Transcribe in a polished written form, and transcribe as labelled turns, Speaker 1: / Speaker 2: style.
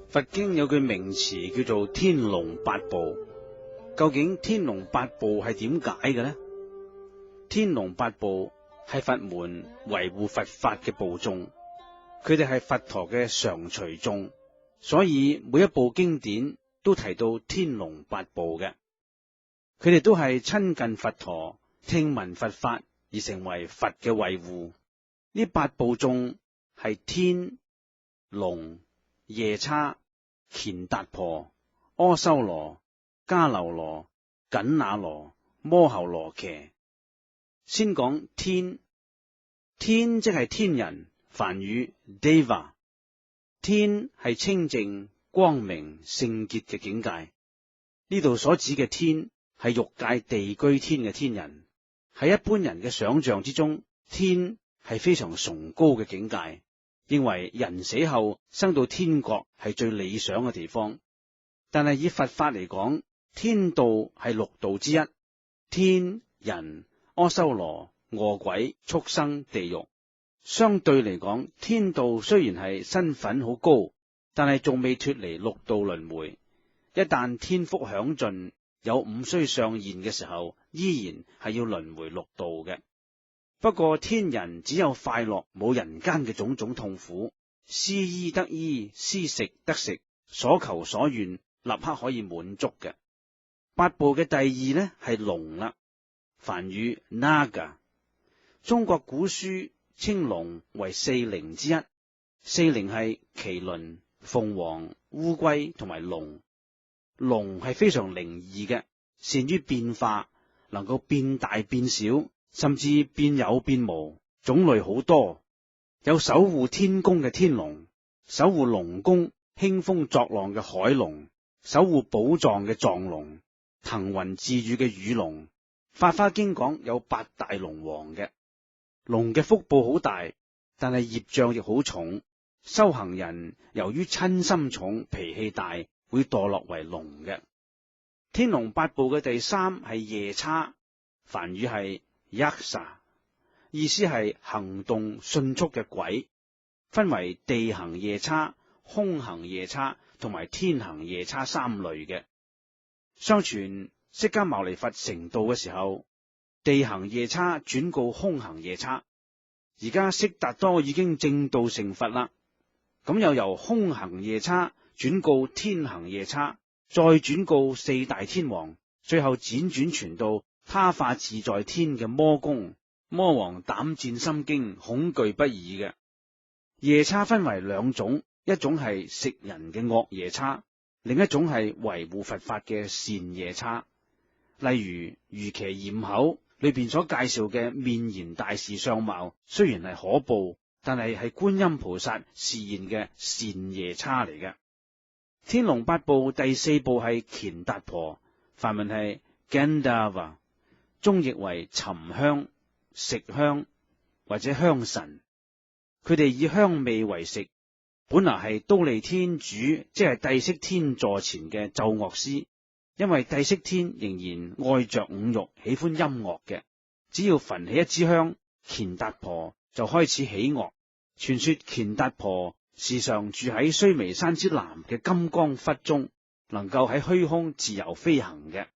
Speaker 1: 佛經有句名詞叫做天龍八部，究竟天龍八部係點解嘅呢？天龍八部係佛門維護佛法嘅部眾，佢哋係佛陀嘅常隨眾，所以每一部經典都提到天龍八部嘅。佢哋都係親近佛陀，聽聞佛法而成為佛嘅維護。呢八部眾係天、龍、夜叉、乾達婆、阿修羅、迦樓羅、緊那羅、摩睺羅伽。先講天，天即係天人，梵語 Deva。天係清淨、光明、聖潔嘅境界。呢度所指嘅天係欲界地居天嘅天人。喺一般人嘅想象之中，天係非常崇高嘅境界，認為人死後生到天國係最理想嘅地方。但係以佛法嚟講，天道係六道之一，天、人、阿修羅、餓鬼、畜生、地獄。相對嚟講，天道雖然係身份好高，但係仲未脫離六道輪迴。一旦天福享盡，有五衰上現嘅時候，依然係要輪迴六道嘅。不過天人只有快樂，冇人間嘅種種痛苦，思衣得衣，思食得食，所求所願立刻可以滿足嘅。八部嘅第二呢係龍啦，梵語 Naga。中國古書稱龍為四靈之一，四靈係麒麟、鳳凰、烏龜同埋龍。龍係非常靈異嘅，善於變化，能夠變大變小，甚至變有變無，種類好多。有守護天宮嘅天龍，守護龍宮興風作浪嘅海龍，守護寶藏嘅藏龍，騰雲自雨嘅雨龍。法華經講有八大龍王嘅。龍嘅福報好大，但係業障亦好重。修行人由於嗔心重、脾氣大，會墮落為龍嘅。天龍八部嘅第三係夜叉，梵語係 Yaksa， 意思係行動迅速嘅鬼，分為地行夜叉、空行夜叉同埋天行夜叉三類嘅。相傳釋迦牟尼佛成道嘅時候，地行夜叉轉告空行夜叉，而家悉達多已經證道成佛啦，咁又由空行夜叉轉告天行夜叉，再轉告四大天王，最後輾轉傳到他化自在天嘅魔宮。魔王膽戰心驚，恐懼不已嘅。夜叉分為兩種，一種係食人嘅惡夜叉，另一種係維護佛法嘅善夜叉。例如瑜伽焰口裏邊所介紹嘅面賢大士相貌，雖然係可怖，但係觀音菩薩示現嘅善夜叉嚟嘅。天龍八部第四部係乾達婆，梵文係 Gandhava， 中譯為沉香、食香或者香神。佢哋以香味為食，本來係忉利天主，即係帝釋天座前嘅奏樂師。因為帝釋天仍然愛着五欲，喜歡音樂嘅，只要焚起一支香，乾達婆就開始喜樂。傳說乾達婆時常住喺須彌山之南嘅金剛窟中，能夠喺虛空自由飛行嘅。